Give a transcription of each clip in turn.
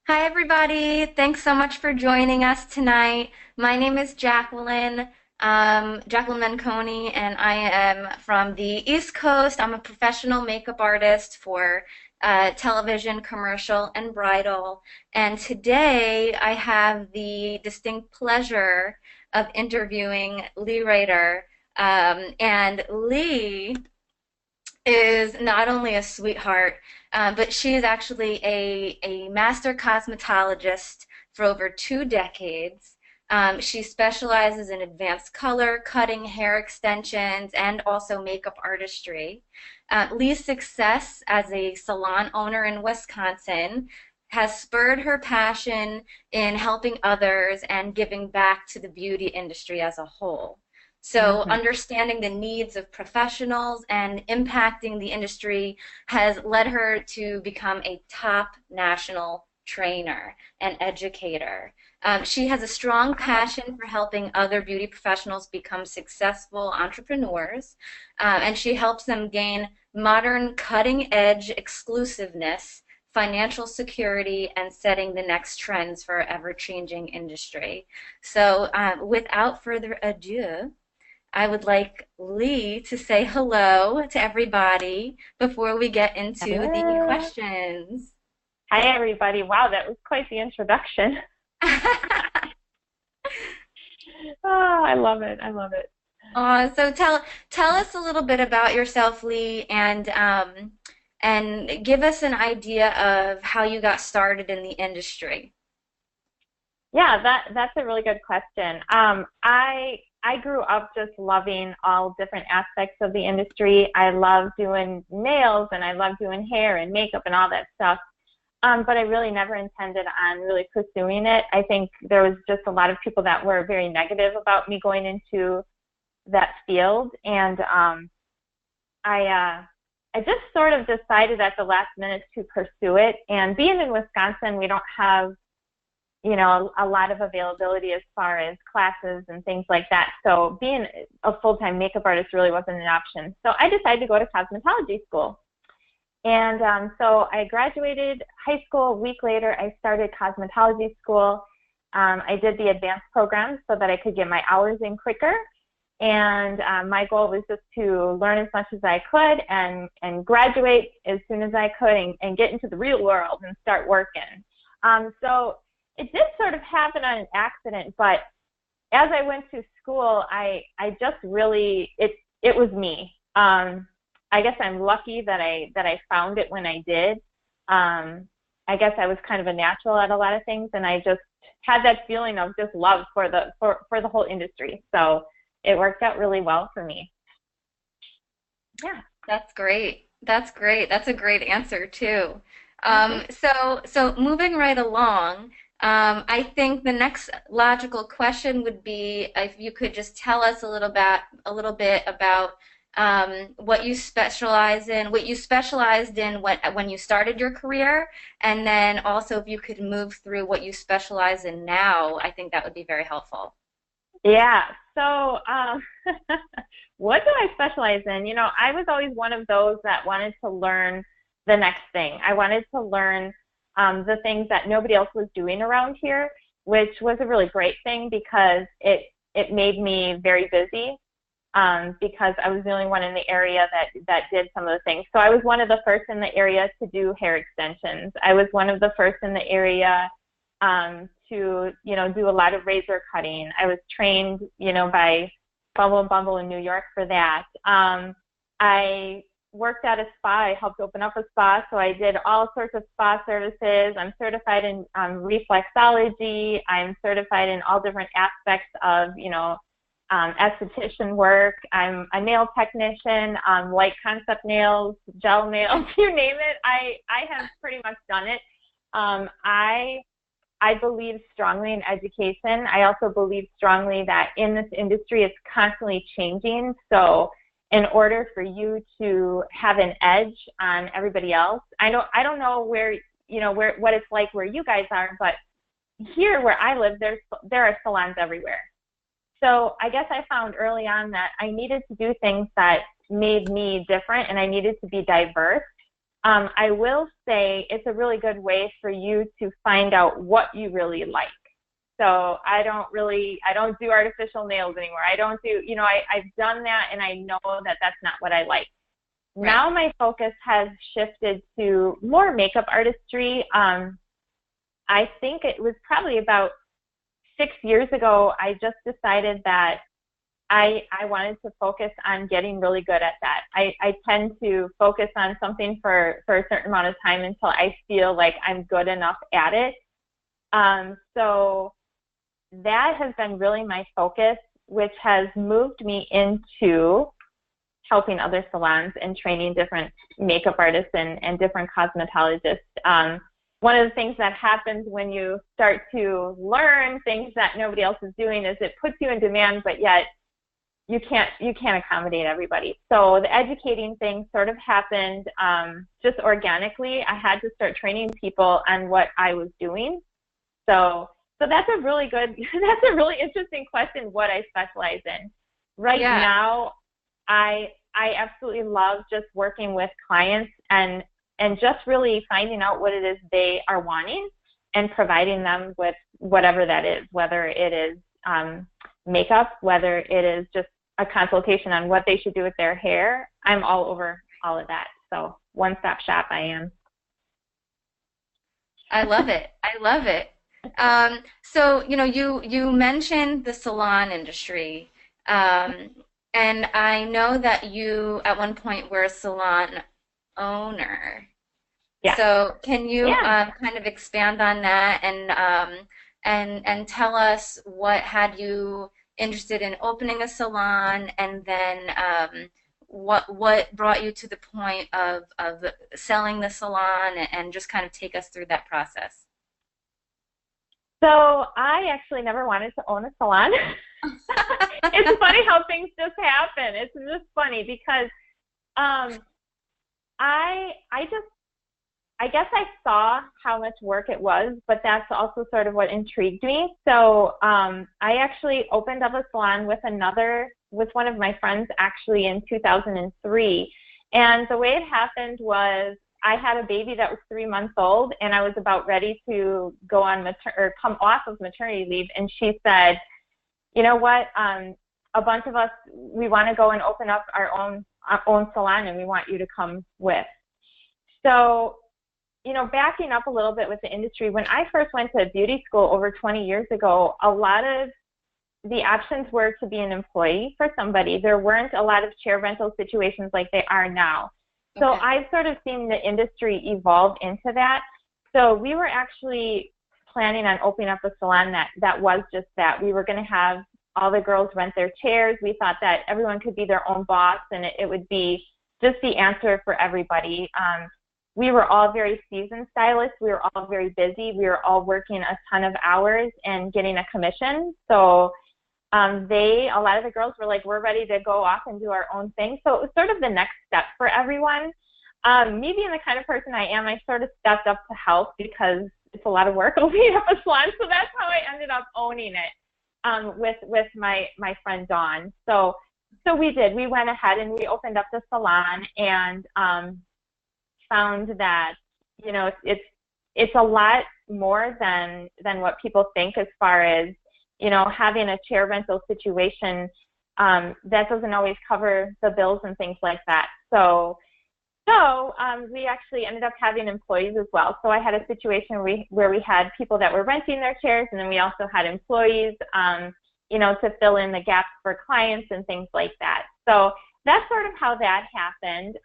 Hi, everybody. Thanks so much for joining us tonight. My name is Jacqueline, Jacqueline Menconi, and I am from the East Coast. I'm a professional makeup artist for television, commercial, and bridal. And today I have the distinct pleasure of interviewing Leigh Raeder. And Leigh is not only a sweetheart, but she is actually a master cosmetologist for over 2 decades. She specializes in advanced color, cutting, hair extensions, and also makeup artistry. Lee's success as a salon owner in Wisconsin has spurred her passion in helping others and giving back to the beauty industry as a whole. So, hmm understanding the needs of professionals and impacting the industry has led her to become a top national trainer and educator. She has a strong Wow. passion for helping other beauty professionals become successful entrepreneurs, and she helps them gain modern, cutting edge exclusiveness, financial security, and setting the next trends for an ever changing industry. So, without further ado, I would like Leigh to say hello to everybody before we get into the Hello. questions. Hi, everybody. Wow, that was quite the introduction. Oh, I love it. I love it. So tell us a little bit about yourself, Leigh, and give us an idea of how you got started in the industry. Yeah, that's a really good question. I grew up just loving all different aspects of the industry. I love doing nails and I love doing hair and makeup and all that stuff. But I really never intended on really pursuing it. I think there was just a lot of people that were very negative about me going into that field, and I just sort of decided at the last minute to pursue it. And being in Wisconsin, we don't have, a lot of availability as far as classes and things like that. So being a full-time makeup artist really wasn't an option. So I decided to go to cosmetology school. And so I graduated high school. A week later, I started cosmetology school. I did the advanced program so that I could get my hours in quicker. And my goal was just to learn as much as I could and graduate as soon as I could and get into the real world and start working. So it did sort of happen on an accident, but as I went to school, I just really it was me. I guess I'm lucky that I found it when I did. I guess I was kind of a natural at a lot of things, and I just had that feeling of just love for the whole industry. So it worked out really well for me. Yeah. That's great. That's great. That's a great answer too. hmm So moving right along, I think the next logical question would be if you could just tell us a little bit about what you specialize in, what you specialized in when you started your career, and then also if you could move through what you specialize in now, I think that would be very helpful. Yeah. So, what do I specialize in? I was always one of those that wanted to learn the next thing. I wanted to learn the things that nobody else was doing around here, which was a really great thing because it made me very busy. Because I was the only one in the area that did some of the things. So I was one of the first in the area to do hair extensions. I was one of the first in the area to do a lot of razor cutting. I was trained by Bumble and Bumble in New York for that. I worked at a spa. I helped open up a spa, so I did all sorts of spa services. I'm certified in reflexology. I'm certified in all different aspects of esthetician work. I'm a nail technician, light concept nails, gel nails, you name it. I have pretty much done it. I believe strongly in education. I also believe strongly that in this industry, it's constantly changing. So in order for you to have an edge on everybody else, I don't know what it's like where you guys are, but here where I live, there are salons everywhere. So I guess I found early on that I needed to do things that made me different and I needed to be diverse. I will say it's a really good way for you to find out what you really like. So I don't do artificial nails anymore. I don't do, I've done that and I know that that's not what I like. Right. Now my focus has shifted to more makeup artistry. I think it was probably about 6 years ago, I just decided that I wanted to focus on getting really good at that. I tend to focus on something for a certain amount of time until I feel like I'm good enough at it. So that has been really my focus, which has moved me into helping other salons and training different makeup artists and different cosmetologists. One of the things that happens when you start to learn things that nobody else is doing is it puts you in demand, but yet you can't accommodate everybody. So the educating thing sort of happened just organically. I had to start training people on what I was doing. So that's a really interesting question, what I specialize in. Right now, I absolutely love just working with clients and just really finding out what it is they are wanting and providing them with whatever that is, whether it is makeup, whether it is just a consultation on what they should do with their hair. I'm all over all of that. So one-stop shop I am. I love it. I love it. So, you mentioned the salon industry, and I know that you at one point were a salon owner. Yeah. So can you kind of expand on that and tell us what had you interested in opening a salon, and then what brought you to the point of selling the salon, and just kind of take us through that process. So I actually never wanted to own a salon. It's funny how things just happen. It's just funny because I guess I saw how much work it was, but that's also sort of what intrigued me. So I actually opened up a salon with one of my friends actually in 2003. And the way it happened was I had a baby that was 3 months old, and I was about ready to go on come off of maternity leave. And she said, "You know what? A bunch of us, we want to go and open up our own salon, and we want you to come with." So, backing up a little bit with the industry, when I first went to beauty school over 20 years ago, a lot of the options were to be an employee for somebody. There weren't a lot of chair rental situations like they are now. So Okay. I've sort of seen the industry evolve into that. So we were actually planning on opening up a salon that was just that. We were going to have all the girls rent their chairs. We thought that everyone could be their own boss, and it would be just the answer for everybody. We were all very seasoned stylists. We were all very busy. We were all working a ton of hours and getting a commission. So a lot of the girls were like, "We're ready to go off and do our own thing." So it was sort of the next step for everyone. Me being the kind of person I am, I sort of stepped up to help because it's a lot of work opening up a salon. So that's how I ended up owning it with my friend Dawn. So we did. We went ahead and we opened up the salon and found that it's a lot more than what people think as far as having a chair rental situation. That doesn't always cover the bills and things like that. So we actually ended up having employees as well. So I had a situation where we had people that were renting their chairs, and then we also had employees, to fill in the gaps for clients and things like that. So that's sort of how that happened.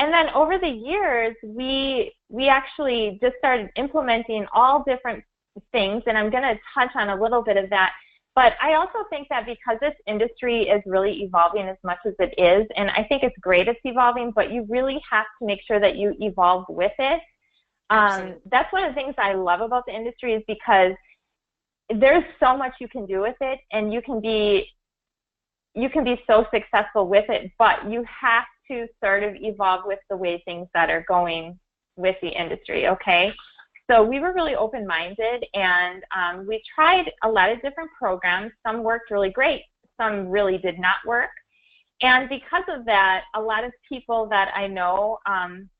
And then over the years, we actually just started implementing all different things, and I'm going to touch on a little bit of that. But I also think that because this industry is really evolving as much as it is, and I think it's great it's evolving, but you really have to make sure that you evolve with it. That's one of the things I love about the industry, is because there's so much you can do with it, and you can be so successful with it, but you have to sort of evolve with the way things that are going with the industry, okay? So we were really open-minded, and we tried a lot of different programs. Some worked really great, some really did not work. And because of that, a lot of people that I know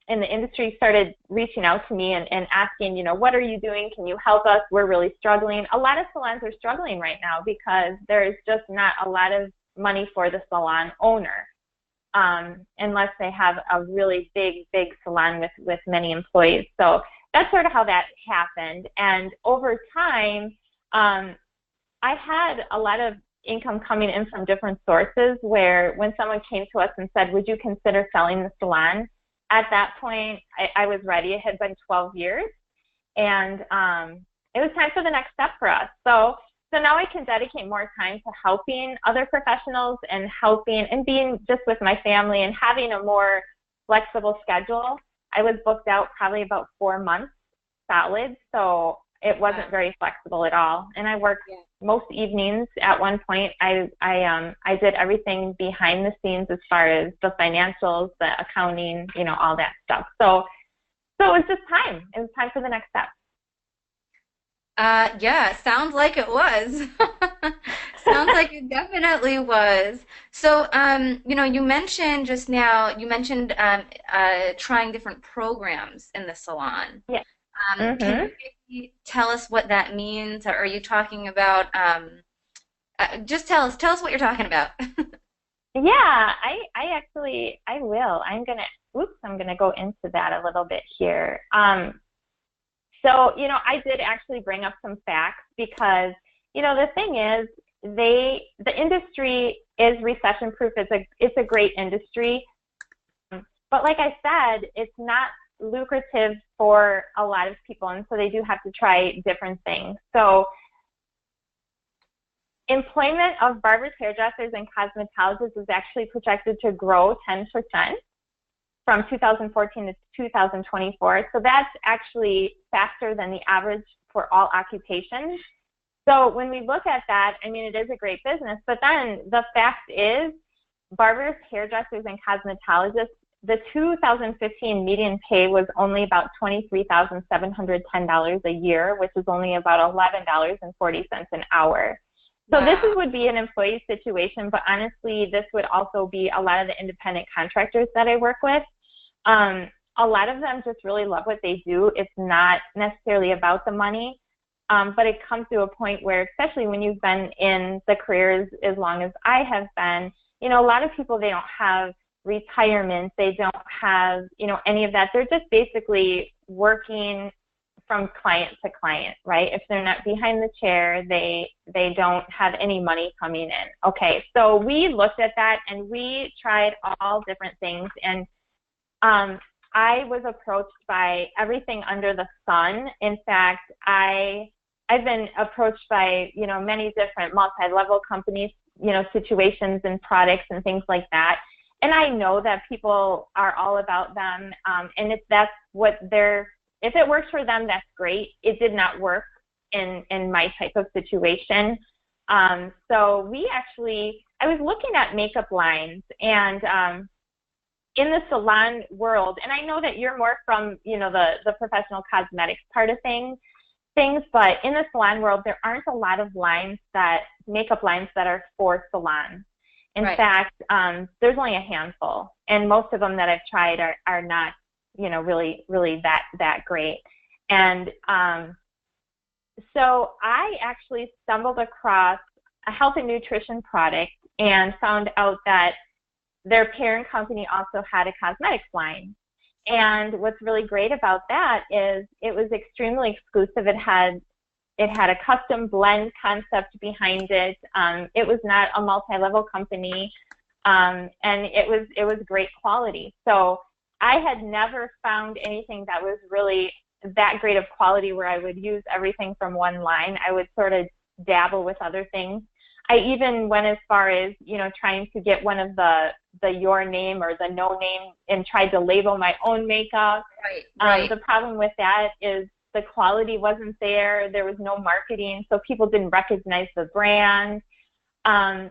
in the industry started reaching out to me and asking, you know, what are you doing? Can you help us? We're really struggling. A lot of salons are struggling right now because there's just not a lot of money for the salon owner, unless they have a really big salon with many employees. So that's sort of how that happened. And over time, I had a lot of income coming in from different sources, where when someone came to us and said, would you consider selling the salon? At that point, I was ready. It had been 12 years, and it was time for the next step for us. So now I can dedicate more time to helping other professionals and helping and being just with my family and having a more flexible schedule. I was booked out probably about 4 months solid, so it wasn't very flexible at all. And I worked most evenings. At one point, I did everything behind the scenes as far as the financials, the accounting, you know, all that stuff. So it was just time. It was time for the next step. Yeah, sounds like it was. Sounds like it definitely was. So, you know, you mentioned just now, trying different programs in the salon. Yeah. Can you maybe tell us what that means? Or are you talking about, just tell us what you're talking about. Yeah, I will. I'm gonna go into that a little bit here. So, you know, I did actually bring up some facts because, you know, the thing is, the industry is recession proof. It's a great industry, but like I said, it's not lucrative for a lot of people, and so they do have to try different things. So employment of barbers, hairdressers, and cosmetologists is actually projected to grow 10% from 2014 to 2024. So that's actually faster than the average for all occupations. So when we look at that, I mean, it is a great business, but then the fact is barbers, hairdressers, and cosmetologists, the 2015 median pay was only about $23,710 a year, which is only about $11.40 an hour. So this would be an employee situation, but honestly, this would also be a lot of the independent contractors that I work with. A lot of them just really love what they do. It's not necessarily about the money, but it comes to a point where, especially when you've been in the careers as long as I have been, you know, a lot of people, they don't have retirement, they don't have, you know, any of that. They're just basically working from client to client, right? If they're not behind the chair, they don't have any money coming in. Okay, so we looked at that and we tried all different things, and I was approached by everything under the sun. In fact, I've been approached by, you know, many different multi-level companies, you know, situations and products and things like that. And I know that people are all about them, and if that's what if it works for them, that's great. It did not work in my type of situation. So I was looking at makeup lines, and in the salon world, and I know that you're more from, you know, the professional cosmetics part of things, but in the salon world, there aren't a lot of makeup lines that are for salons. In fact, there's only a handful, and most of them that I've tried are not, you know, really that great. And so I actually stumbled across a health and nutrition product and found out that their parent company also had a cosmetics line. And what's really great about that is it was extremely exclusive. It had a custom blend concept behind it. It was not a multi-level company, and it was great quality. So I had never found anything that was really that great of quality where I would use everything from one line. I would sort of dabble with other things. I even went as far as, you know, trying to get one of the your name or the no name and tried to label my own makeup. The problem with that is the quality wasn't there. There was no marketing, so people didn't recognize the brand. And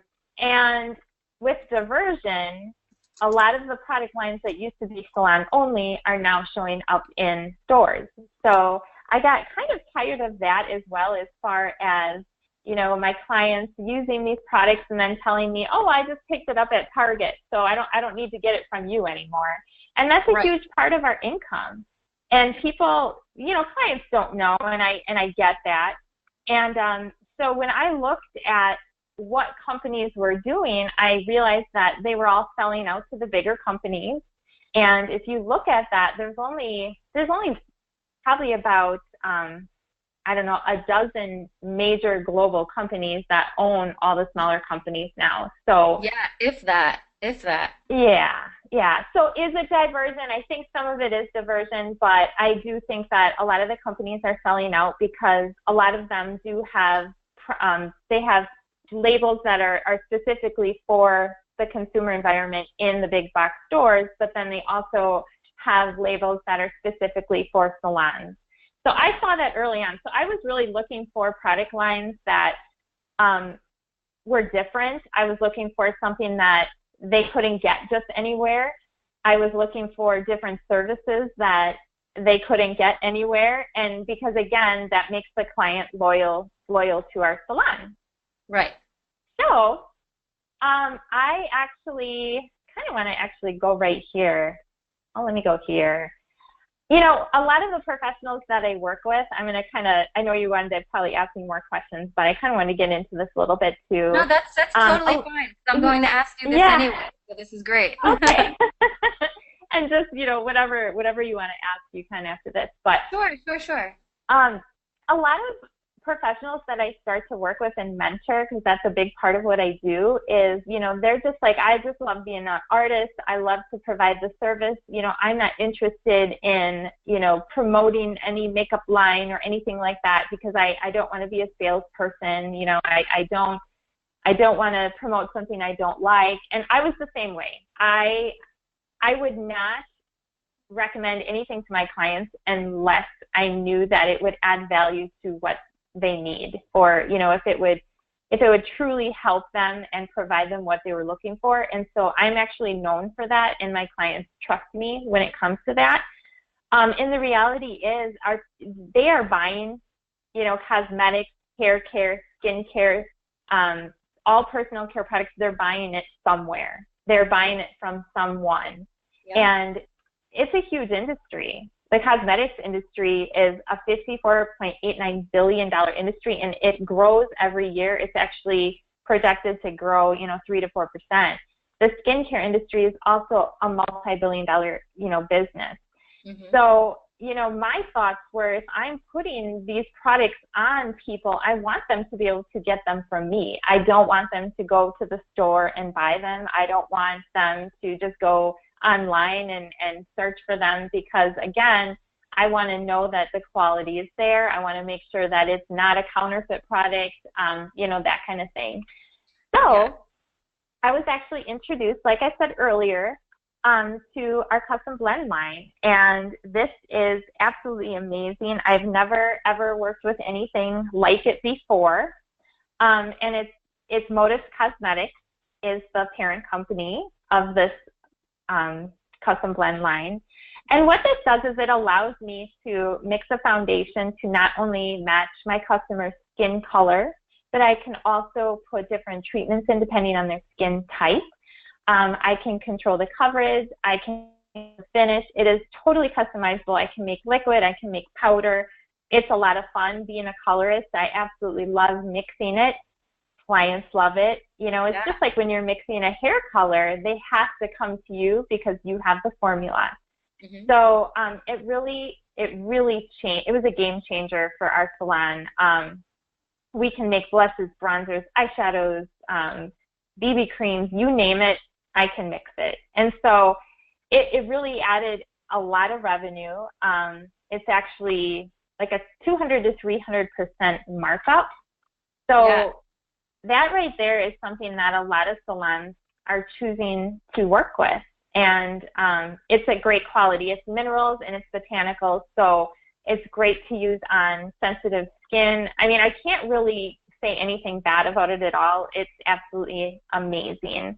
with diversion, a lot of the product lines that used to be salon only are now showing up in stores. So I got kind of tired of that as well, as far as, my clients using these products and then telling me, oh, I just picked it up at Target, so I don't need to get it from you anymore. And that's a Right. huge part of our income. And people, clients don't know, and I get that. And so when I looked at what companies were doing, I realized that they were all selling out to the bigger companies. And if you look at that, there's only probably about I don't know, a dozen major global companies that own all the smaller companies now. So Yeah, if that. yeah. So is it diversion? I think some of it is diversion, but I do think that a lot of the companies are selling out because a lot of them do have, they have labels that are specifically for the consumer environment in the big box stores, but then they also have labels that are specifically for salons. So I saw that early on. So I was really looking for product lines that were different. I was looking for something that they couldn't get just anywhere. I was looking for different services that they couldn't get anywhere. And because, again, that makes the client loyal to our salon. Right. So I actually kind of want to actually go right here. Oh, let me go here. A lot of the professionals that I work with, I'm going to I know you wanted to probably ask me more questions, but I kind of want to get into this a little bit too. No, that's totally fine. I'm going to ask you this anyway, so this is great. Okay. And just, whatever you want to ask you kind of after this. But Sure. A lot of professionals that I start to work with and mentor, because that's a big part of what I do, is, they're just like, I just love being an artist. I love to provide the service. I'm not interested in, promoting any makeup line or anything like that, because I don't want to be a salesperson. I don't want to promote something I don't like. And I was the same way. I would not recommend anything to my clients unless I knew that it would add value to what they need, or if it would truly help them and provide them what they were looking for. And so I'm actually known for that, and my clients trust me when it comes to that. And the reality is they are buying cosmetics, hair care, skin care, all personal care products. They're buying it somewhere. They're buying it from someone. Yep. And it's a huge industry. The cosmetics industry is a $54.89 billion industry, and it grows every year. It's actually projected to grow, 3 to 4%. The skincare industry is also a multi-billion-dollar, business. Mm-hmm. So, my thoughts were, if I'm putting these products on people, I want them to be able to get them from me. I don't want them to go to the store and buy them. I don't want them to just go online and search for them, because, again, I want to know that the quality is there. I want to make sure that it's not a counterfeit product, that kind of thing. So I was actually introduced, like I said earlier, to our custom blend line, and this is absolutely amazing. I've never ever worked with anything like it before, and it's Modus Cosmetics is the parent company of this custom blend line. And what this does is it allows me to mix a foundation to not only match my customer's skin color, but I can also put different treatments in depending on their skin type. I can control the coverage. I can finish. It is totally customizable. I can make liquid. I can make powder. It's a lot of fun being a colorist. I absolutely love mixing it. Clients love it. It's just like when you're mixing a hair color, they have to come to you because you have the formula. Mm-hmm. So it really changed. It was a game changer for our salon. We can make blushes, bronzers, eyeshadows, BB creams, you name it, I can mix it. And so it really added a lot of revenue. It's actually like a 200 to 300% markup. So that right there is something that a lot of salons are choosing to work with. And it's a great quality. It's minerals and it's botanicals, so it's great to use on sensitive skin. I mean, I can't really say anything bad about it at all. It's absolutely amazing.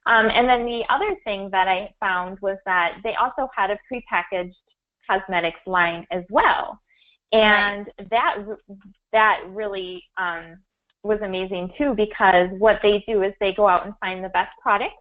And then the other thing that I found was that they also had a prepackaged cosmetics line as well. And that really was amazing too, because what they do is they go out and find the best products,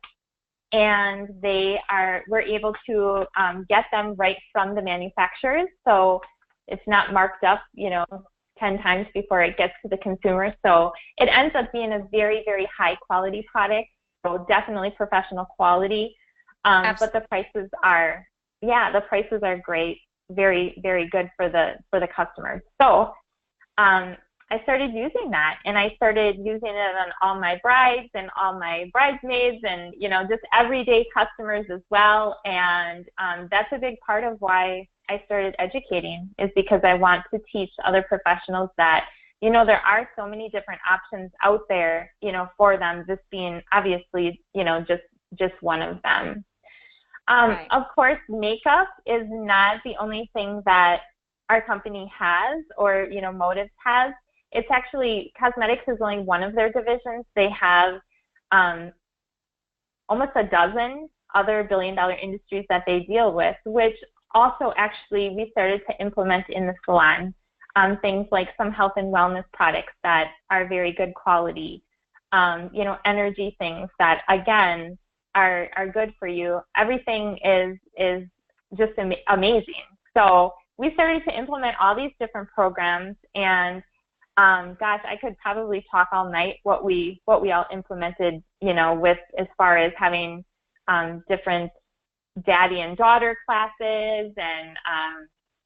and we're able to get them right from the manufacturers. So it's not marked up, 10 times before it gets to the consumer. So it ends up being a very, very high quality product. So definitely professional quality. But the prices are, the prices are great. Very, very good for the customers. So I started using that, and I started using it on all my brides and all my bridesmaids, and just everyday customers as well. And that's a big part of why I started educating, is because I want to teach other professionals that there are so many different options out there, for them. This being obviously just one of them. Right. Of course, makeup is not the only thing that our company has, or Motives has. It's actually, cosmetics is only one of their divisions. They have almost a dozen other billion-dollar industries that they deal with, which also actually we started to implement in the salon. Things like some health and wellness products that are very good quality, energy things that, again, are good for you. Everything is just amazing. So we started to implement all these different programs, and gosh, I could probably talk all night what we all implemented, with as far as having different daddy and daughter classes, and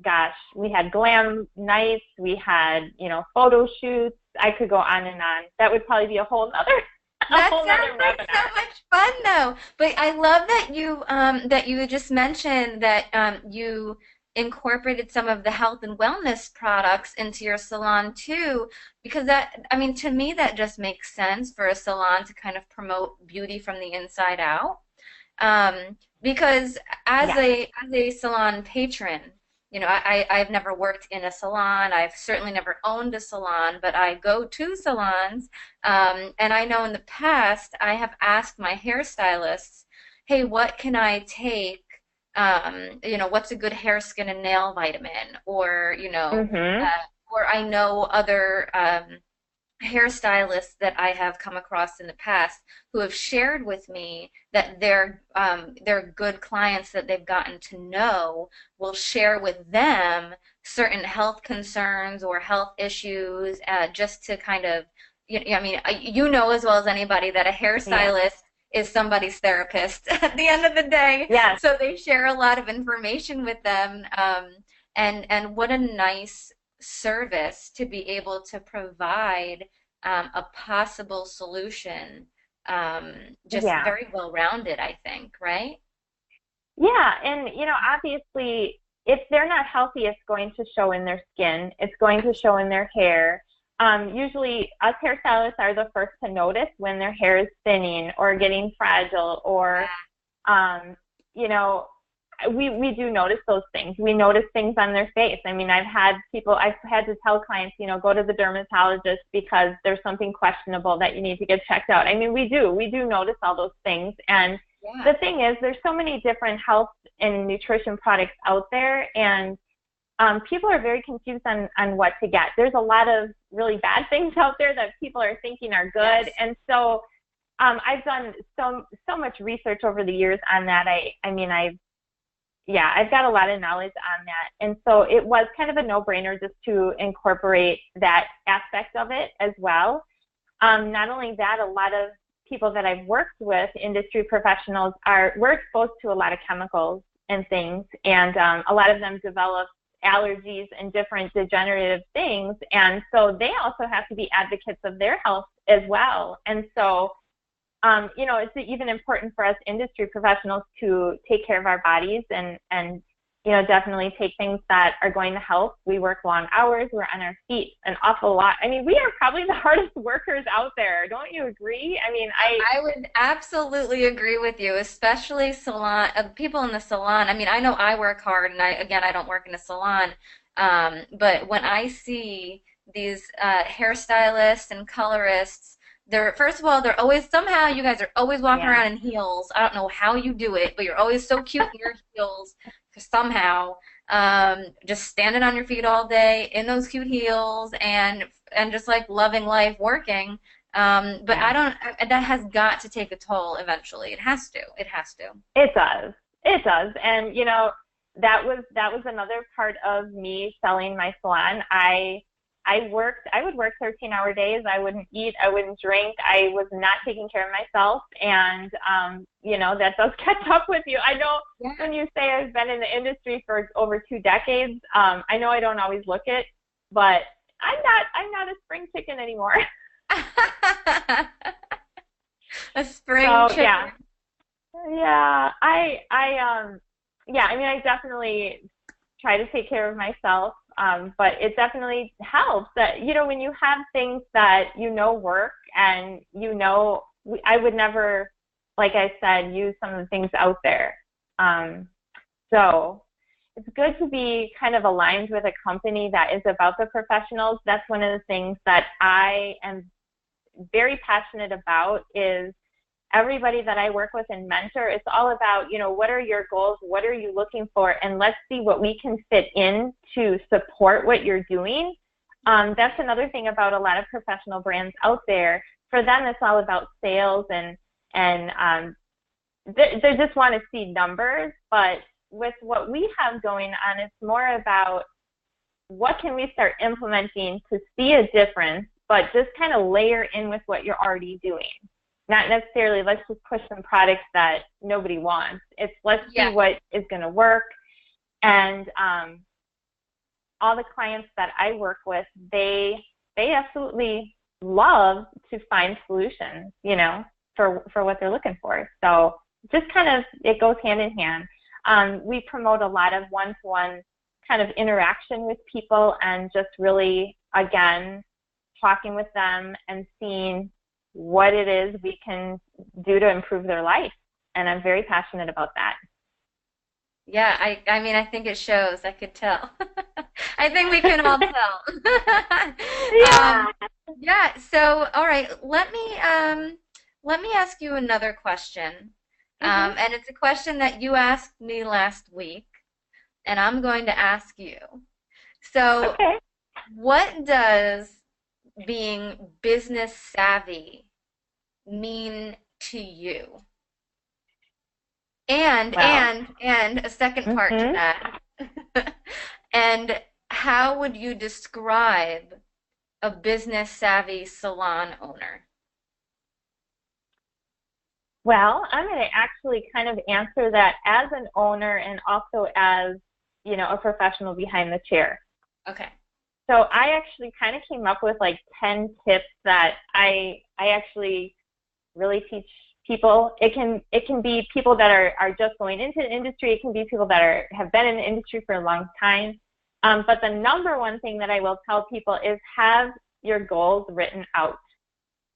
gosh, we had glam nights, we had photo shoots. I could go on and on. That would probably be a whole nother That sounds like so much fun, though. But I love that you just mentioned that you incorporated some of the health and wellness products into your salon too, because to me, that just makes sense for a salon to kind of promote beauty from the inside out. Because as a salon patron, I've never worked in a salon. I've certainly never owned a salon, but I go to salons. And I know in the past I have asked my hairstylists, hey, what can I take? What's a good hair, skin, and nail vitamin? Mm-hmm. Or I know other hairstylists that I have come across in the past who have shared with me that their good clients that they've gotten to know will share with them certain health concerns or health issues, just to kind of, as well as anybody that a Yeah. hairstylist is somebody's therapist at the end of the day. Yes. So they share a lot of information with them, and what a nice service to be able to provide a possible solution, just Yeah. very well rounded, I think, right? Yeah. And, obviously, if they're not healthy, it's going to show in their skin. It's going to show in their hair. Usually, us hairstylists are the first to notice when their hair is thinning or getting fragile, or, we do notice those things. We notice things on their face. I've had to tell clients, go to the dermatologist because there's something questionable that you need to get checked out. We do notice all those things. And Yeah. the thing is, there's so many different health and nutrition products out there, and people are very confused on what to get. There's a lot of really bad things out there that people are thinking are good. Yes. And so I've done so much research over the years on that. I've got a lot of knowledge on that. And so it was kind of a no-brainer just to incorporate that aspect of it as well. Not only that, a lot of people that I've worked with, industry professionals, we're exposed to a lot of chemicals and things, and a lot of them develop allergies and different degenerative things. And so they also have to be advocates of their health as well. And so it's even important for us industry professionals to take care of our bodies and definitely take things that are going to help. We work long hours. We're on our feet an awful lot. We are probably the hardest workers out there. Don't you agree? I would absolutely agree with you, especially salon people in the salon. I know I work hard, and I don't work in a salon, but when I see these hairstylists and colorists, first of all, they're always somehow you guys are always walking Yeah. around in heels. I don't know how you do it, but you're always so cute in your heels somehow. just standing on your feet all day in those cute heels and just like loving life working. But Yeah. I don't, that has got to take a toll eventually. It has to. It has to. It does. It does. And that was another part of me selling my salon. I would work 13-hour days. I wouldn't eat, I wouldn't drink. I was not taking care of myself. And that does catch up with you. I know Yeah. when you say I've been in the industry for over 2 decades, I know I don't always look it, but I'm not a spring chicken anymore. A spring So chicken. yeah, I mean, I definitely try to take care of myself, but it definitely helps that, when you have things that work, and I would never, like I said, use some of the things out there. Um, so it's good to be kind of aligned with a company that is about the professionals. That's one of the things that I am very passionate about, is everybody that I work with and mentor. It's all about, what are your goals? What are you looking for? And let's see what we can fit in to support what you're doing. That's another thing about a lot of professional brands out there. For them, it's all about sales, and they just want to see numbers. But with what we have going on, it's more about what can we start implementing to see a difference, but just kind of layer in with what you're already doing. Not necessarily let's just push some products that nobody wants. It's let's see Yeah. what is going to work. And all the clients that I work with, they absolutely love to find solutions, for what they're looking for. So just kind of, it goes hand in hand. We promote a lot of one-to-one kind of interaction with people, and just really, again, talking with them and seeing what it is we can do to improve their life. And I'm very passionate about that. Yeah, I mean, I think it shows. I could tell. I think we can all tell. Yeah. Yeah, so all right, let me ask you another question. Hmm. And it's a question that you asked me last week, and I'm going to ask you. So, Okay. what does being business savvy mean to you? And Well, and and a second part to hmm that. And how would you describe a business savvy salon owner? well, I'm going to actually kind of answer that as an owner, and also as, a professional behind the chair. Okay. So I actually kind of came up with like 10 tips that I actually really teach people. It can be people that are just going into the industry. It can be people that have been in the industry for a long time. But the number one thing that I will tell people is have your goals written out.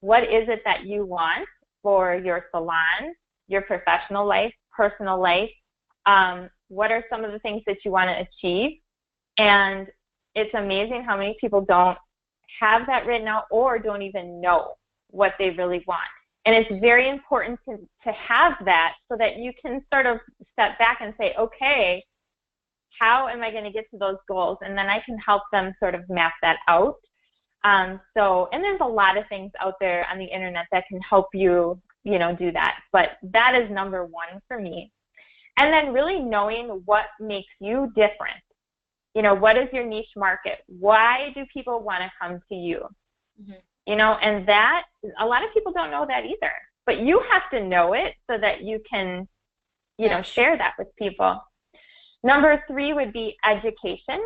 What is it that you want for your salon, your professional life, personal life? What are some of the things that you want to achieve? And it's amazing how many people don't have that written out, or don't even know what they really want. And it's very important to have that, so that you can sort of step back and say, okay, how am I going to get to those goals? And then I can help them sort of map that out. And there's a lot of things out there on the internet that can help you, do that. But that is number one for me. And then really knowing what makes you different. What is your niche market? Why do people want to come to you? Hmm. And that, a lot of people don't know that either. But you have to know it so that you can, Yes. share that with people. Number three would be education.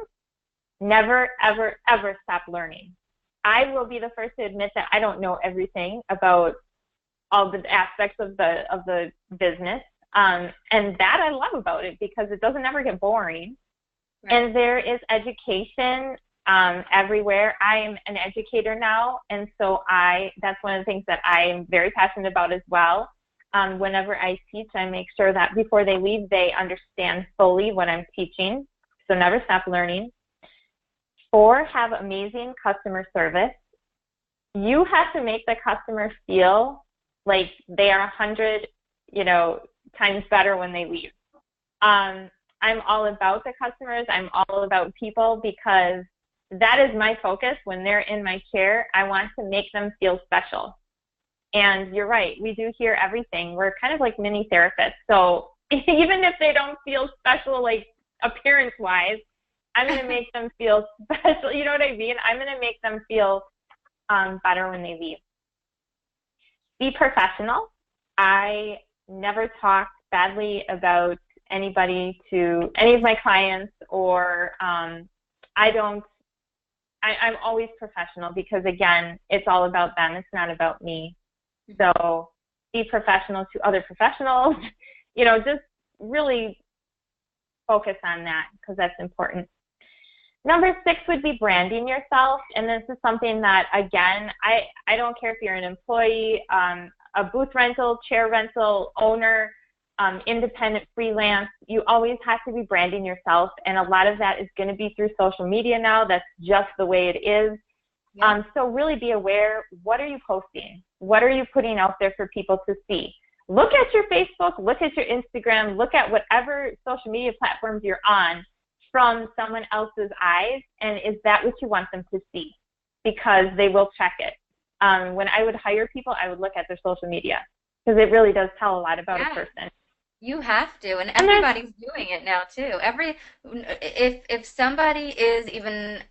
Never, ever, ever stop learning. I will be the first to admit that I don't know everything about all the aspects of the business. And that I love about it, because it doesn't ever get boring. Right. And there is education everywhere. I'm an educator now, and so that's one of the things that I am very passionate about as well. Whenever I teach, I make sure that before they leave, they understand fully what I'm teaching. So never stop learning. 4, have amazing customer service. You have to make the customer feel like they are 100, times better when they leave. I'm all about the customers. I'm all about people because that is my focus when they're in my chair. I want to make them feel special. And you're right, we do hear everything. We're kind of like mini therapists. So even if they don't feel special, like appearance-wise, I'm going to make them feel special. You know what I mean? I'm going to make them feel better when they leave. Be professional. I never talk badly about anybody to any of my clients, or I'm always professional because, again, it's all about them. It's not about me. So be professional to other professionals. You know, just really focus on that because that's important. Number 6 would be branding yourself. And this is something that, again, I don't care if you're an employee, a booth rental, chair rental owner, independent freelance, you always have to be branding yourself. And a lot of that is going to be through social media now. That's just the way it is. Yeah. So really be aware, what are you posting? What are you putting out there for people to see? Look at your Facebook, look at your Instagram, look at whatever social media platforms you're on from someone else's eyes, and is that what you want them to see? Because they will check it. When I would hire people, I would look at their social media because it really does tell a lot about a person. You have to, and everybody's doing it now too. If somebody is even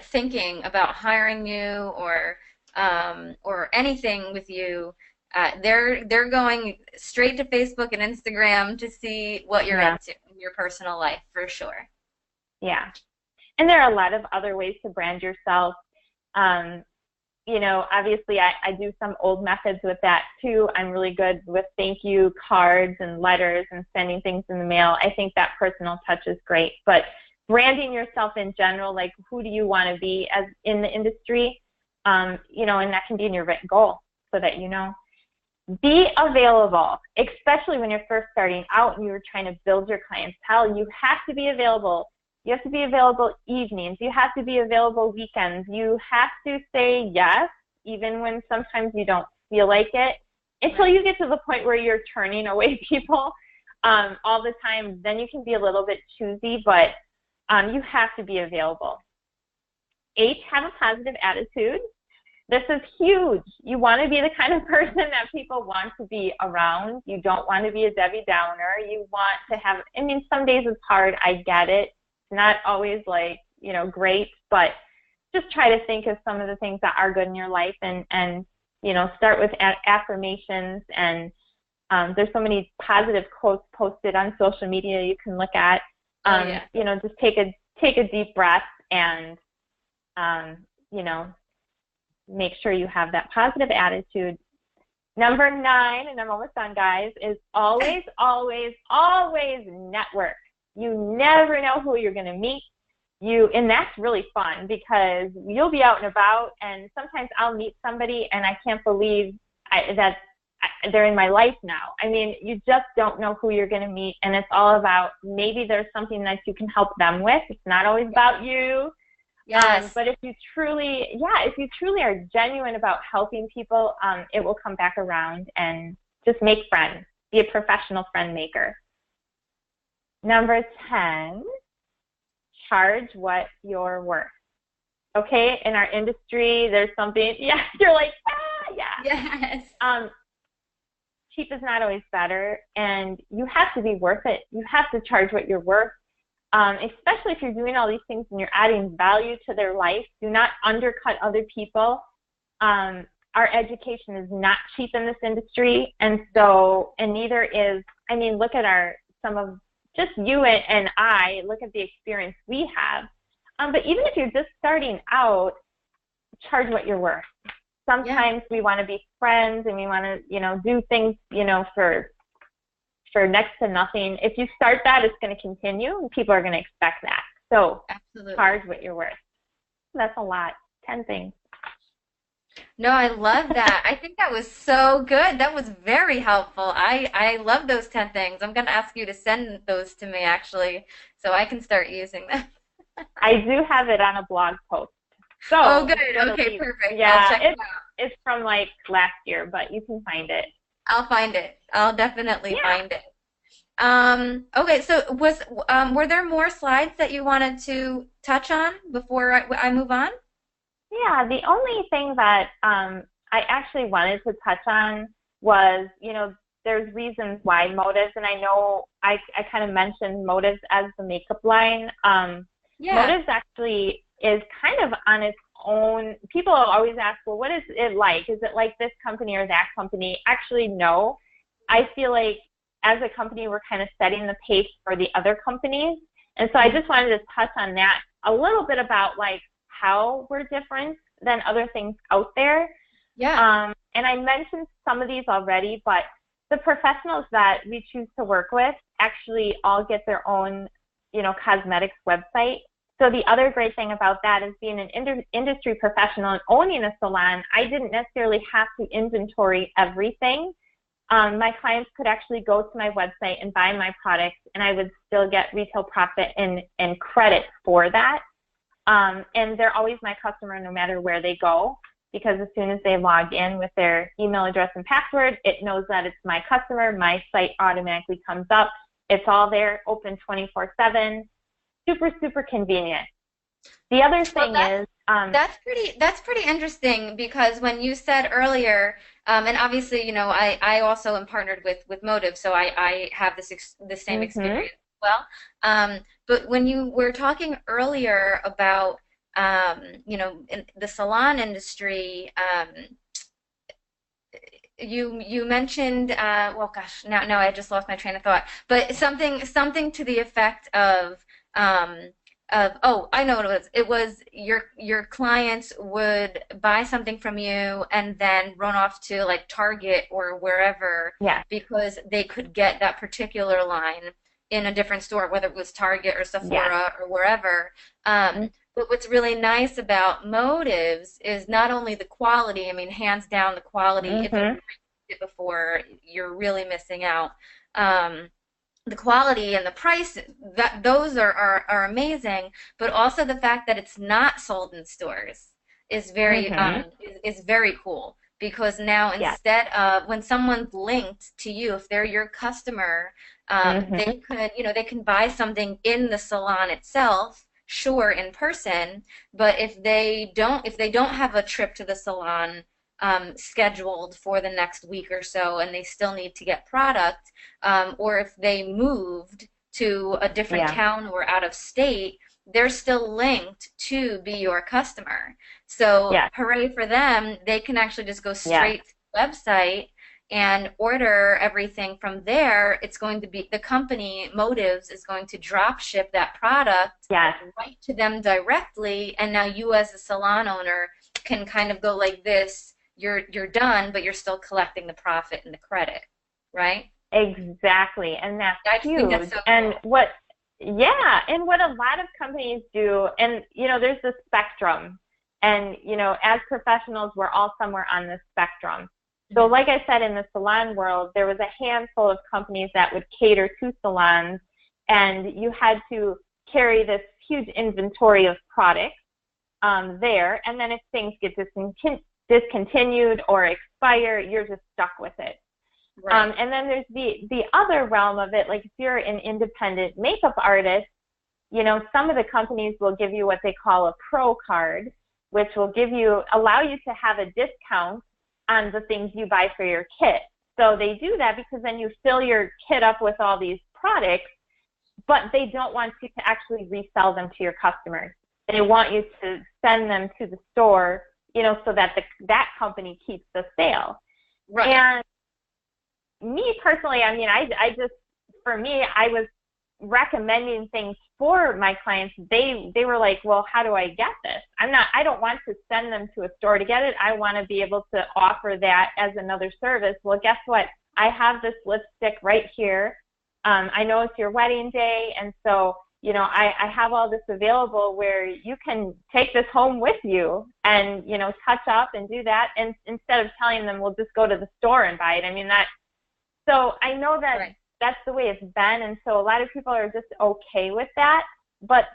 thinking about hiring you or anything with you, they're going straight to Facebook and Instagram to see what you're into in your personal life, for sure. Yeah, and there are a lot of other ways to brand yourself. You know, obviously I do some old methods with that too. I'm really good with thank you cards and letters and sending things in the mail. I think that personal touch is great. But branding yourself in general, like who do you want to be as in the industry, you know, and that can be in your written goal so that you know. Be available, especially when you're first starting out and you're trying to build your clientele. You have to be available. You have to be available evenings. You have to be available weekends. You have to say yes, even when sometimes you don't feel like it, until you get to the point where you're turning away people all the time. Then you can be a little bit choosy, but you have to be available. 8, have a positive attitude. This is huge. You want to be the kind of person that people want to be around. You don't want to be a Debbie Downer. You want to have, I mean, some days it's hard. I get it. Not always like, you know, great, but just try to think of some of the things that are good in your life and you know, start with affirmations. And there's so many positive quotes posted on social media you can look at. You know, just take a deep breath and, you know, make sure you have that positive attitude. Number 9, and I'm almost done, guys, is always, always, always network. You never know who you're going to meet. And that's really fun because you'll be out and about, and sometimes I'll meet somebody and I can't believe that they're in my life now. I mean, you just don't know who you're going to meet, and it's all about maybe there's something that you can help them with. It's not always about you. Yes. But if you truly are genuine about helping people, it will come back around, and just make friends. Be a professional friend maker. Number 10, charge what you're worth. Okay, in our industry, there's something, you're like, Yes. Cheap is not always better, and you have to be worth it. You have to charge what you're worth, especially if you're doing all these things and you're adding value to their life. Do not undercut other people. Our education is not cheap in this industry, and neither is, I mean, look at some of just you and I, look at the experience we have. But even if you're just starting out, charge what you're worth. Sometimes we want to be friends and we want to, you know, do things, you know, for next to nothing. If you start that, it's going to continue, and people are going to expect that. So absolutely, charge what you're worth. That's a lot. 10 things. No, I love that. I think that was so good. That was very helpful. I love those 10 things. I'm going to ask you to send those to me, actually, so I can start using them. I do have it on a blog post. So oh, good. Okay, perfect. Yeah, I'll check it out. It's from like last year, but you can find it. I'll find it. I'll definitely find it. Okay, so were there more slides that you wanted to touch on before I move on? Yeah, the only thing that I actually wanted to touch on was, there's reasons why motives, and I know I kind of mentioned motives as the makeup line. Yeah. Motives actually is kind of on its own. People always ask, well, what is it like? Is it like this company or that company? Actually, no. I feel like as a company, we're kind of setting the pace for the other companies. And so I Mhm. just wanted to touch on that a little bit about like how we're different than other things out there. Yeah. And I mentioned some of these already, but the professionals that we choose to work with actually all get their own, cosmetics website. So the other great thing about that is being an industry professional and owning a salon, I didn't necessarily have to inventory everything. My clients could actually go to my website and buy my products, and I would still get retail profit and credit for that. And they're always my customer no matter where they go, because as soon as they log in with their email address and password, it knows that it's my customer. My site automatically comes up. It's all there, open 24/7. Super, super convenient. The other Well, thing is, that's pretty interesting because when you said earlier, and obviously, I also am partnered with Motive, so I have the same mhm, experience as well. But when you were talking earlier about in the salon industry, you mentioned well gosh now I just lost my train of thought, but something to the effect um of oh, I know what it was your clients would buy something from you and then run off to like Target or wherever yes, because they could get that particular line in a different store, whether it was Target or yes, Sephora or wherever. But what's really nice about Motives is not only the quality, I mean, hands down the quality, if you've mhm, used it before, you're really missing out. Um, the quality and the price, that those are amazing, but also the fact that it's not sold in stores is very mhm, is very cool because now yes, instead of when someone's linked to you, if they're your customer, mhm, they could, they can buy something in the salon itself, sure, in person, but if they don't have a trip to the salon scheduled for the next week or so and they still need to get product, or if they moved to a different yeah, town or out of state, they're still linked to be your customer. So yes, hooray for them. They can actually just go yes, straight to the website and order everything from there. It's going to be the company Motives is going to drop ship that product yes. right to them directly. And now you as a salon owner can kind of go like this. You're done, but you're still collecting the profit and the credit, right? Exactly, and that's I just think that's huge. so And cool. yeah, and what a lot of companies do, and there's this spectrum, and as professionals, we're all somewhere on this spectrum. So, Mhm. like I said, in the salon world, there was a handful of companies that would cater to salons, and you had to carry this huge inventory of products there, and then if things get discontinued or expire, you're just stuck with it. Right. And then there's the other realm of it, like if you're an independent makeup artist, some of the companies will give you what they call a pro card, which will allow you to have a discount on the things you buy for your kit. So they do that because then you fill your kit up with all these products, but they don't want you to actually resell them to your customers. They want you to send them to the store, so that that company keeps the sale. Right. And me personally, I mean, I just, for me, I was recommending things for my clients. They were like, well, how do I get this? I don't want to send them to a store to get it. I want to be able to offer that as another service. Well, guess what? I have this lipstick right here. I know it's your wedding day, and so I have all this available where you can take this home with you and touch up and do that, and instead of telling them, well, just go to the store and buy it. I mean, so I know that Right. that's the way it's been, and so a lot of people are just okay with that. But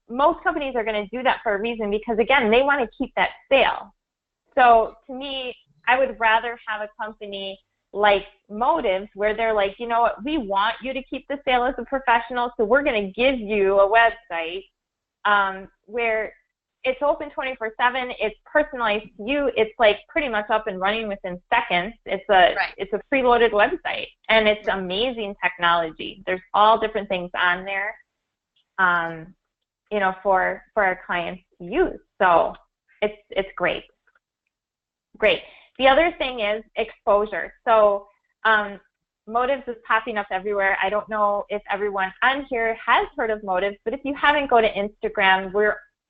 most companies are going to do that for a reason because, again, they want to keep that sale. So to me, I would rather have a company like Motives, where they're like, you know what, we want you to keep the sale as a professional, so we're going to give you a website where it's open 24/7. It's personalized to you. It's like pretty much up and running within seconds. It's a preloaded website, and it's amazing technology. There's all different things on there, you know, for our clients to use. So it's great. Great. The other thing is exposure. So Motives is popping up everywhere. I don't know if everyone on here has heard of Motives, but if you haven't, go to Instagram.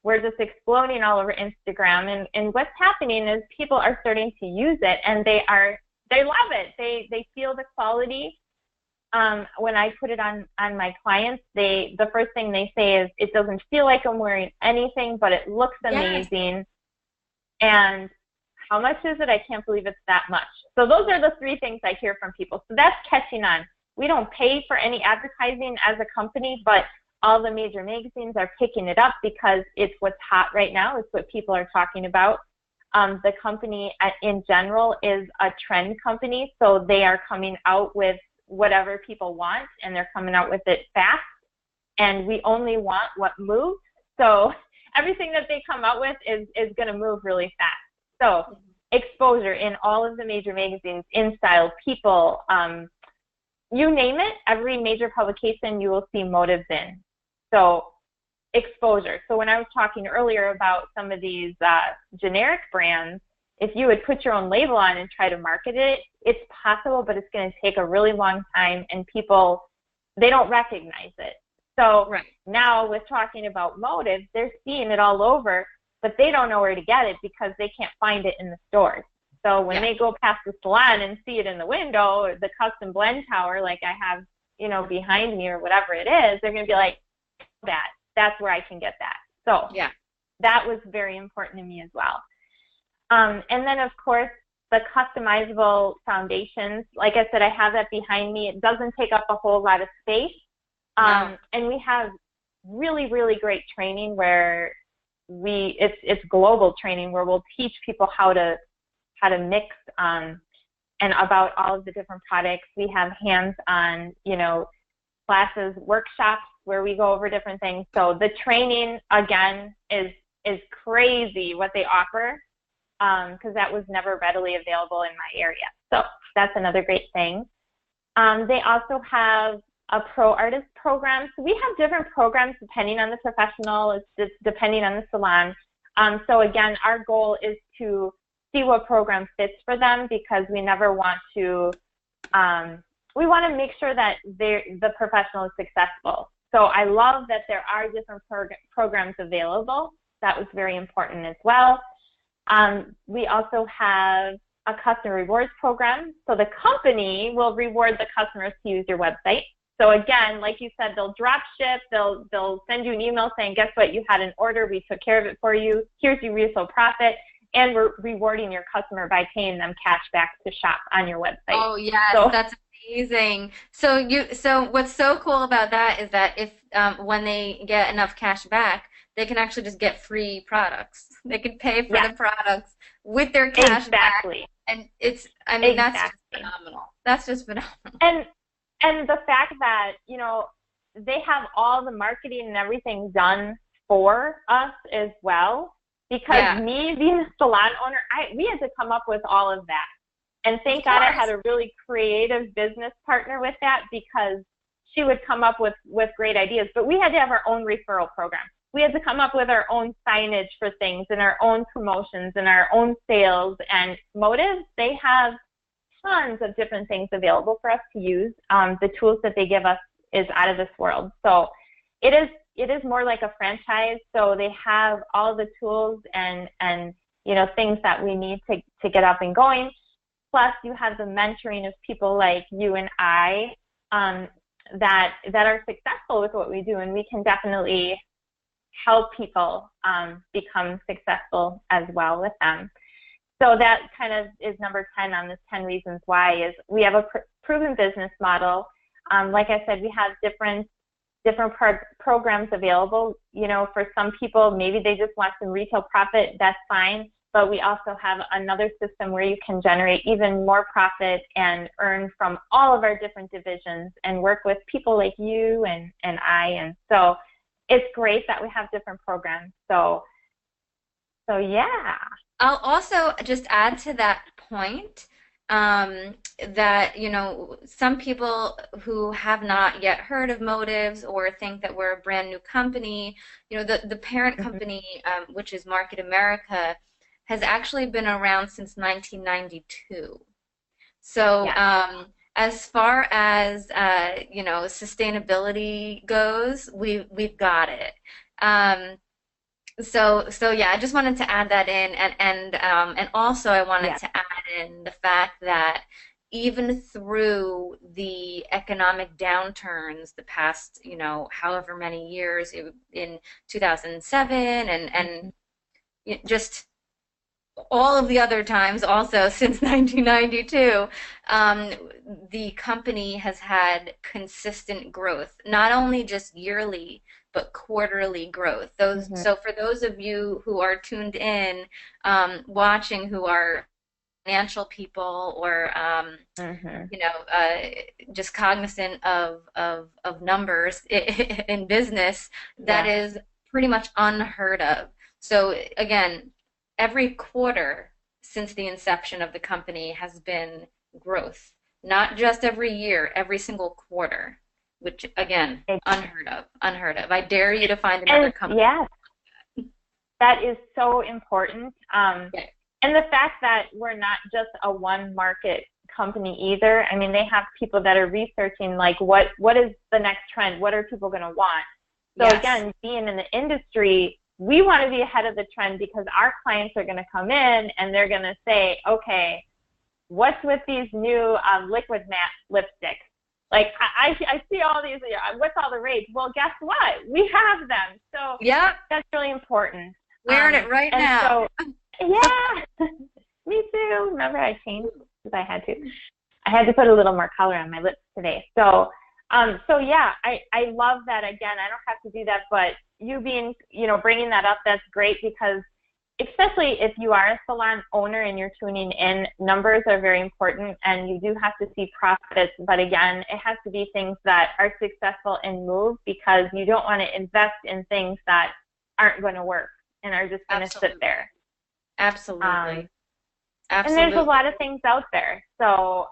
We're just exploding all over Instagram, and what's happening is people are starting to use it, and they love it. They feel the quality. When I put it on my clients, the first thing they say is, it doesn't feel like I'm wearing anything, but it looks amazing. Yes. And how much is it? I can't believe it's that much. So those are the three things I hear from people. So that's catching on. We don't pay for any advertising as a company, but all the major magazines are picking it up because it's what's hot right now. It's what people are talking about. The company in general is a trend company, so they are coming out with whatever people want, and they're coming out with it fast. And we only want what moves. So everything that they come out with is going to move really fast. So exposure in all of the major magazines, InStyle, People, you name it, every major publication you will see Motives in. So exposure. So when I was talking earlier about some of these generic brands, if you would put your own label on and try to market it, it's possible, but it's going to take a really long time, and people, they don't recognize it. So now with talking about Motives, they're seeing it all over, but they don't know where to get it because they can't find it in the stores. So when they go past the salon and see it in the window, or the custom blend tower like I have, you know, behind me or whatever it is, they're going to be like, that's where I can get that. So that was very important to me as well. And then, of course, the customizable foundations. Like I said, I have that behind me. It doesn't take up a whole lot of space. And we have really, really great training where it's global training where we'll teach people how to mix and about all of the different products. We have hands-on, you know, classes, workshops where we go over different things. So the training, again, is crazy what they offer, because that was never readily available in my area. So that's another great thing. They also have a pro artist program. So we have different programs depending on the professional, it's just depending on the salon. So again, our goal is to see what program fits for them, because we never want to, we want to make sure that the professional is successful. So I love that there are different programs available. That was very important as well. We also have a customer rewards program. So the company will reward the customers to use your website. So again, like you said, they'll drop ship, they'll send you an email saying, guess what, you had an order, we took care of it for you, here's your resale profit, and we're rewarding your customer by paying them cash back to shop on your website. Oh yes, that's amazing. So what's so cool about that is that if when they get enough cash back, they can actually just get free products. They can pay for the products with their cash back. And it's, I mean, that's just phenomenal. That's just phenomenal. And the fact that, you know, they have all the marketing and everything done for us as well, because me being a salon owner, we had to come up with all of that. And thank God I had a really creative business partner with that, because she would come up with great ideas. But we had to have our own referral program. We had to come up with our own signage for things and our own promotions and our own sales. And Motives, they have tons of different things available for us to use. The tools that they give us is out of this world. So it is more like a franchise. So they have all the tools and you know, things that we need to get up and going. Plus you have the mentoring of people like you and I that are successful with what we do, and we can definitely help people become successful as well with them. So that kind of is number 10 on this 10 reasons why, is we have a proven business model. Like I said, we have different programs available. You know, for some people, maybe they just want some retail profit, that's fine. but we also have another system where you can generate even more profit and earn from all of our different divisions and work with people like you and I. And so it's great that we have different programs. So yeah. I'll also just add to that point that, you know, some people who have not yet heard of Motives or think that we're a brand new company, you know, the parent Mhm. company, which is Market America, has actually been around since 1992. So, Yes. as far as you know, sustainability goes, we've got it. Um, so yeah, I just wanted to add that in, and also I wanted Yes. to add in the fact that even through the economic downturns the past, you know, however many years, in 2007 and Mhm. just all of the other times also since 1992, um, the company has had consistent growth, not only just yearly, but quarterly growth. Mhm. So for those of you who are tuned in, watching, who are financial people or Mhm. you know, just cognizant of numbers in business, that Yes. is pretty much unheard of. So again, every quarter since the inception of the company has been growth, not just every year, every single quarter, which again, unheard of, unheard of. I dare you to find another And company. yes, that is so important. Yeah. And the fact that we're not just a one market company either. I mean, they have people that are researching like what is the next trend? What are people going to want? So Yes. again, being in the industry, we want to be ahead of the trend because our clients are going to come in and they're going to say, okay, what's with these new liquid matte lipsticks? Like I see all these, what's all the rage? Well, guess what? We have them. So Yep. that's really important. Wearing it right And now. so, yeah, me too. Remember I changed because I had to. I had to put a little more color on my lips today. So yeah, I love that. Again, I don't have to do that, but you being, bringing that up, that's great because especially if you are a salon owner and you're tuning in, numbers are very important and you do have to see profits. But again, it has to be things that are successful and move because you don't want to invest in things that aren't going to work and are just going to sit Absolutely. there. Um, Absolutely. and there's a Absolutely. lot of things out there. So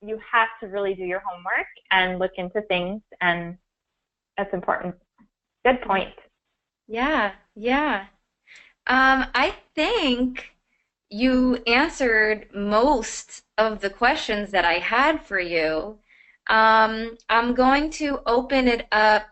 you have to really do your homework and look into things, and that's important. Good Yeah. point. Yeah. Yeah. I think you answered most of the questions that I had for you. I'm going to open it up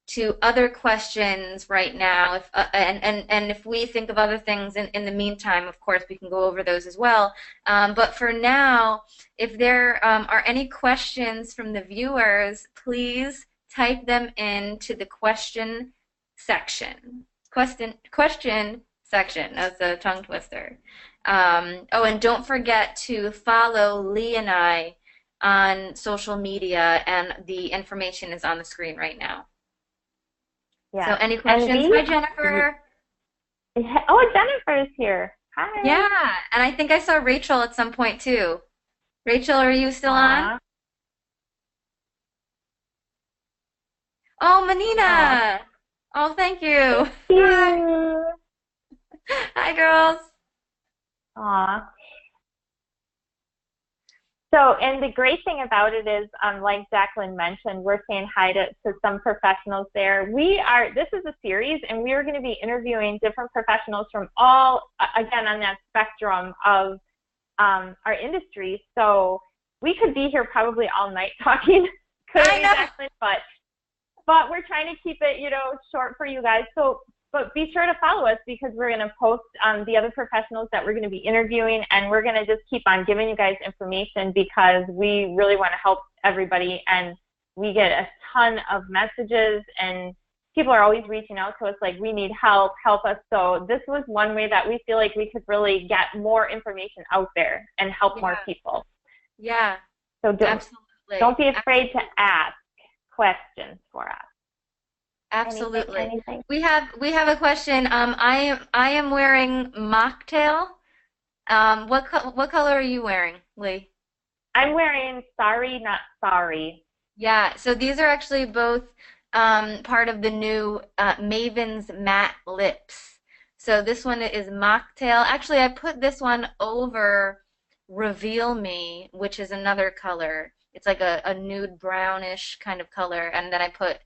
to other questions right now. If and if we think of other things in the meantime, of course, we can go over those as well. But for now, if there are any questions from the viewers, please type them into the question section. Question section. That's a tongue twister. Oh, and don't forget to follow Leigh and I on social media, and the information is on the screen right now. So Yes. any And questions? Hi, Jennifer. oh, Jennifer's here. Hi. Yeah, and I think I saw Rachel at some point too. Rachel, are you still on? Aw. Oh, Aw. Manina. Oh, thank you. Thank Hi. you. Hi, girls. Aw. So, and the great thing about it is, like Jacqueline mentioned, we're saying hi to some professionals there. This is a series, and we are going to be interviewing different professionals from all, again, on that spectrum of our industry. So we could be here probably all night talking, couldn't I we, know. Jacqueline? But we're trying to keep it, short for you guys. So, but be sure to follow us because we're going to post the other professionals that we're going to be interviewing, and we're going to just keep on giving you guys information because we really want to help everybody, and we get a ton of messages, and people are always reaching out to us like, we need help us. So this was one way that we feel like we could really get more information out there and help more Yeah. people. Yeah. So don't Absolutely. be afraid to ask questions for us. Absolutely. Anything. We have a question. I am wearing mocktail. What color are you wearing, Lee? I'm wearing Sorry Not Sorry. Yeah, so these are actually both part of the new Maven's Matte Lips. So this one is Mocktail. Actually, I put this one over Reveal Me, which is another color. It's like a nude brownish kind of color. And then I felt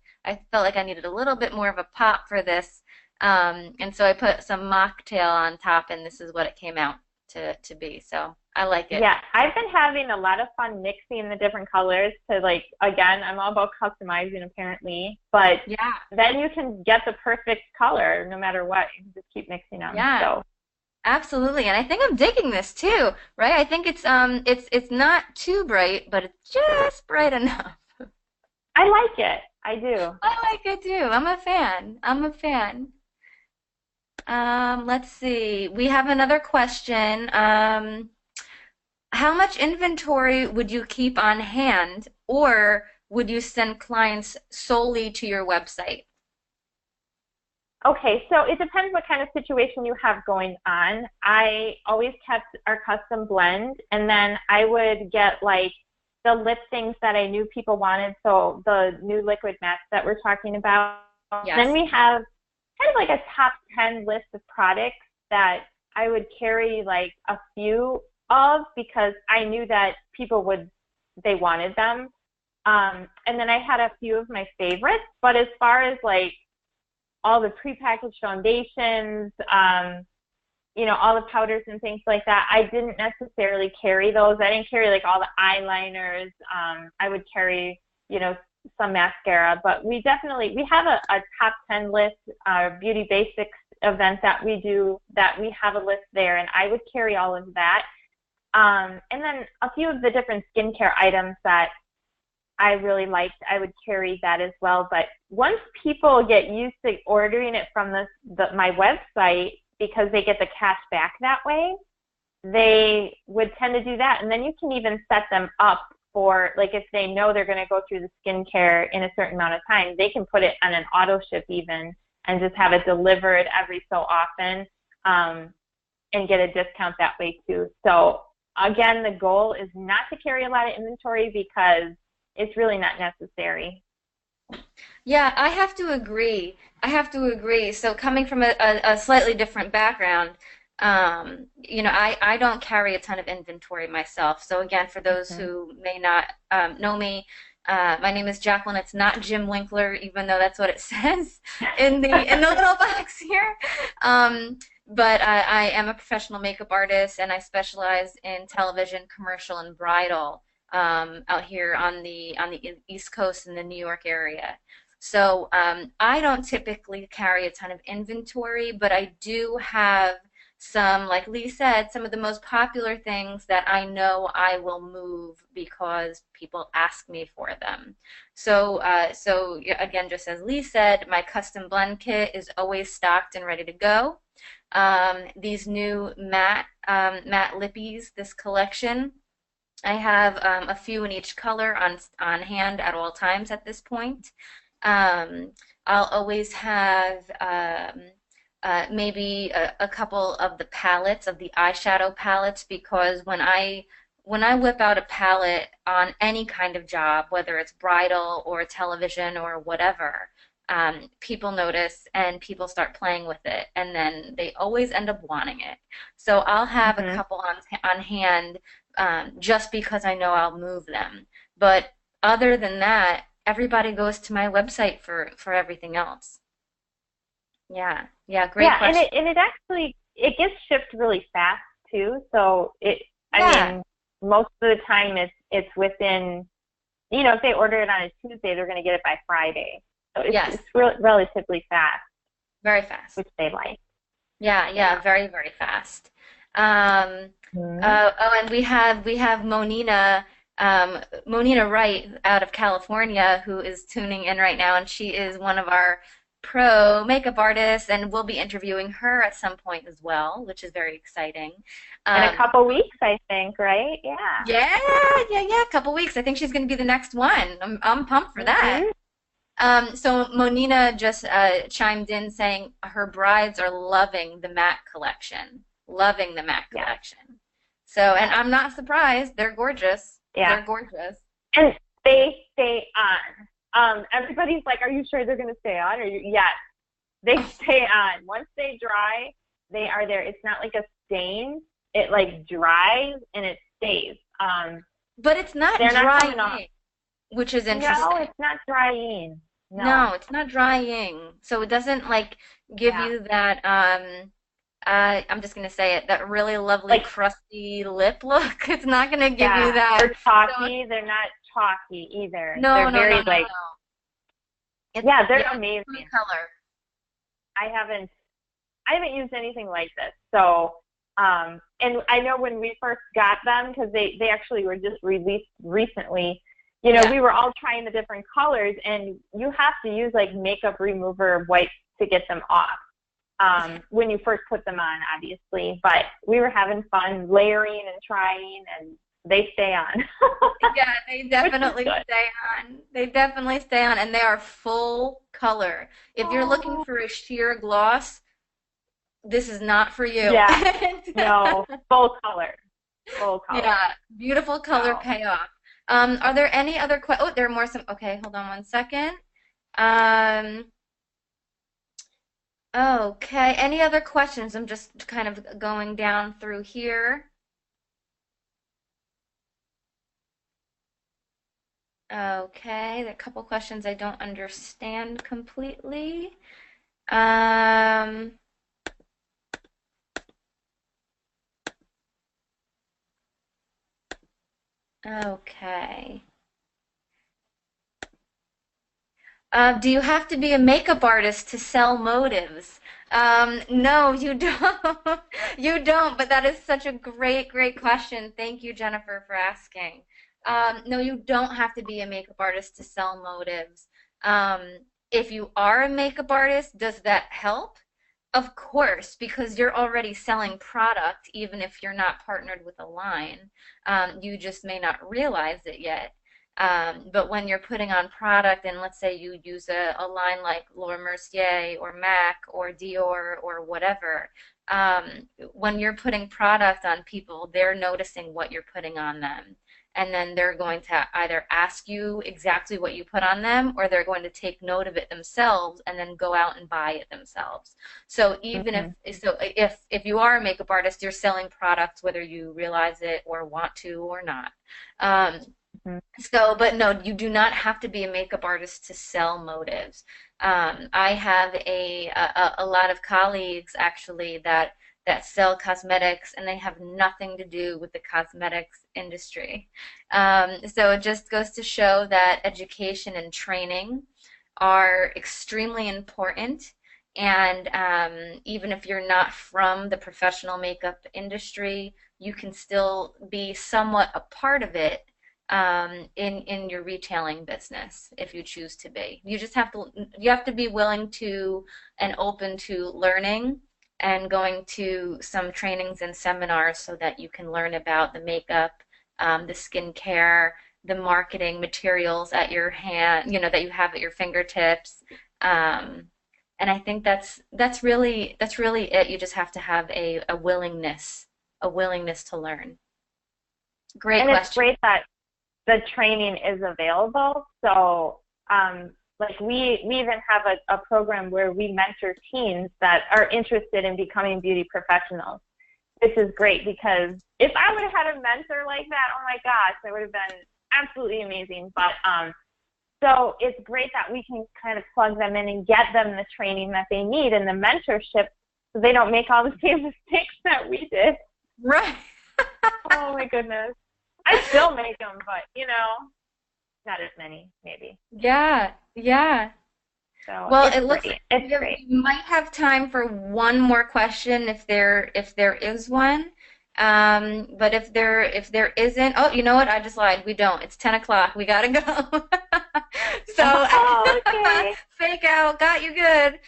like I needed a little bit more of a pop for this. And so I put some Mocktail on top, and this is what it came out to be. So I like it. Yeah, I've been having a lot of fun mixing the different colors to like, again, I'm all about customizing apparently, but Yeah. then you can get the perfect color no matter what. You can just keep mixing them. Yeah. So Absolutely, and I think I'm digging this too, right? I think it's not too bright, but it's just bright enough. I like it. I do. I like it too. I'm a fan. I'm a fan. Let's see. We have another question. How much inventory would you keep on hand, or would you send clients solely to your website? Okay, so it depends what kind of situation you have going on. I always kept our custom blend, and then I would get like the lip things that I knew people wanted. So the new liquid mattes that we're talking about. Then Yes. we have kind of like a top 10 list of products that I would carry like a few of because I knew that they wanted them. And then I had a few of my favorites, but as far as like all the prepackaged foundations, all the powders and things like that, I didn't necessarily carry those. I didn't carry like all the eyeliners. I would carry, some mascara, but we have a top 10 list, beauty basics event that we do, that we have a list there, and I would carry all of that. And then a few of the different skincare items that I really liked, I would carry that as well. But once people get used to ordering it from my website, because they get the cash back that way, they would tend to do that. And then you can even set them up for, like, if they know they're going to go through the skincare in a certain amount of time, they can put it on an auto ship even and just have it delivered every so often, and get a discount that way too. So again, the goal is not to carry a lot of inventory because it's really not necessary. Yeah, I have to agree. I have to agree. So coming from a slightly different background, I don't carry a ton of inventory myself. So again, for those Mhm. who may not know me, my name is Jacqueline. It's not Jim Winkler, even though that's what it says in the little box here. But I am a professional makeup artist, and I specialize in television, commercial, and bridal out here on the East Coast in the New York area. So I don't typically carry a ton of inventory, but I do have some, like Leigh said, some of the most popular things that I know I will move because people ask me for them. So yeah, again, just as Leigh said, my custom blend kit is always stocked and ready to go. These new matte lippies, this collection, I have a few in each color on hand at all times at this point. Um, I'll always have maybe a couple of the palettes of the eyeshadow palettes, because when I whip out a palette on any kind of job, whether it's bridal or television or whatever, people notice and people start playing with it, and then they always end up wanting it. So I'll have a Mhm. couple on hand, just because I know I'll move them. But other than that, everybody goes to my website for everything else. Yeah, yeah, great Yeah, and question. it actually it gets shipped really fast too. So I Yeah, mean, most of the time it's within, if they order it on a Tuesday, they're going to get it by Friday. So yes, it's relatively fast, very fast. which they like. Yeah, Yeah. yeah, very, very fast. Um, Mhm. and we have Monina Wright out of California, who is tuning in right now, and she is one of our pro makeup artists, and we'll be interviewing her at some point as well, which is very exciting. In a Um, couple weeks, I think, right? Yeah. yeah, yeah, yeah, a couple weeks. I think she's going to be the next one. I'm pumped for that. Mhm. So Monina just chimed in saying her brides are loving the matte collection, loving the matte Yeah, collection. So, and yeah, I'm not surprised. They're gorgeous. yeah. They're gorgeous. And they stay on. Everybody's like, "Are you sure they're going to stay on?" Or yes, they stay on. Once they dry, they are there. It's not like a stain. It like dries and it stays. But it's not They're not coming off. drying, which is No, interesting. it's not drying. No. No, it's not drying. So it doesn't like give Yeah. you that I'm just gonna say it, that really lovely Like, crusty lip look. It's not gonna give you yeah. that. Or So chalky. They're not chalky either. no, They're no, no, very no, like, no. It's yeah, they're yeah, food amazing. color. I haven't I haven't used anything like this. So, and I know when we first got them, because they actually were just released recently, Yeah. we were all trying the different colors, and you have to use like makeup remover wipes to get them off when you first put them on, obviously. But we were having fun layering and trying, and they stay on, Yeah, they which is definitely good. stay on. They definitely stay on, and they are full color. If you're looking Oh, for a sheer gloss, this is not for you. yeah, no, full color, full color. Yeah, beautiful color So. payoff. Are there any other oh, there are more some okay, hold on one second. Um, okay, any other questions? I'm just kind of going down through here. Okay, there are a couple questions I don't understand completely. Um, okay. Do you have to be a makeup artist to sell motives? No, you don't. You don't, but that is such a great, great question. Thank you, Jennifer, for asking. No, you don't have to be a makeup artist to sell motives. Um, if you are a makeup artist, does that help? Of course, because you're already selling product, even if you're not partnered with a line. You just may not realize it yet. But when you're putting on product, and let's say you use a line like Laura Mercier or MAC or Dior or whatever, when you're putting product on people, they're noticing what you're putting on them. And then they're going to either ask you exactly what you put on them, or they're going to take note of it themselves and then go out and buy it themselves. So even Mhm. if you are a makeup artist, you're selling products whether you realize it or want to or not. Um, Mhm. but no, you do not have to be a makeup artist to sell motives. I have a lot of colleagues actually that sell cosmetics, and they have nothing to do with the cosmetics industry. So it just goes to show that education and training are extremely important. And even if you're not from the professional makeup industry, you can still be somewhat a part of it in your retailing business if you choose to be. You have to be willing to and open to learning and going to some trainings and seminars so that you can learn about the makeup, the skincare, the marketing materials at your hand, that you have at your fingertips. Um, and I think that's really it. You just have to have a willingness to learn. Great And it's question. great that the training is available. So, like we even have a program where we mentor teens that are interested in becoming beauty professionals. This is great because if I would have had a mentor like that, oh my gosh, that would have been absolutely amazing. But so it's great that we can kind of plug them in and get them the training that they need and the mentorship so they don't make all the same mistakes that we did. Right. Oh my goodness. I still make them, but not as many, maybe. Yeah, yeah. So Well, it's it looks like great. It's great. we might have time for one more question if there is one. But if there isn't, oh, you know what? I just lied. We don't. It's 10 o'clock. We gotta go. So Oh, okay. fake out. Got you good.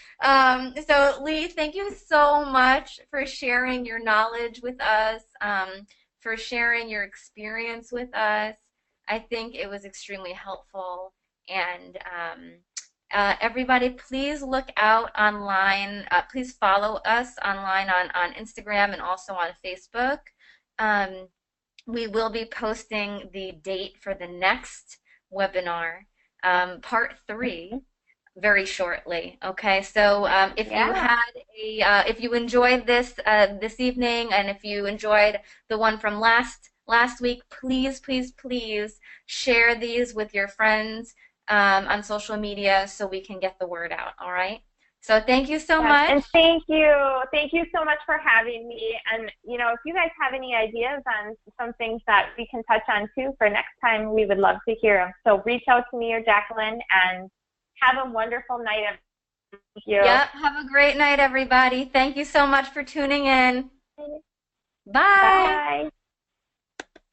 So Leigh, thank you so much for sharing your knowledge with us, for sharing your experience with us. I think it was extremely helpful, and Everybody, please look out online. Please follow us online on Instagram and also on Facebook. Um, we will be posting the date for the next webinar, part three, very shortly. Okay, so if you Yeah. had if you enjoyed this evening, and if you enjoyed the one from last week, please, please, please share these with your friends on social media so we can get the word out. All right. So thank you so Yes, much. and thank you. Thank you so much for having me. And, if you guys have any ideas on some things that we can touch on too for next time, we would love to hear them. So reach out to me or Jacqueline and have a wonderful night. Thank you. Yep. Have a great night, everybody. Thank you so much for tuning in. Bye. Bye.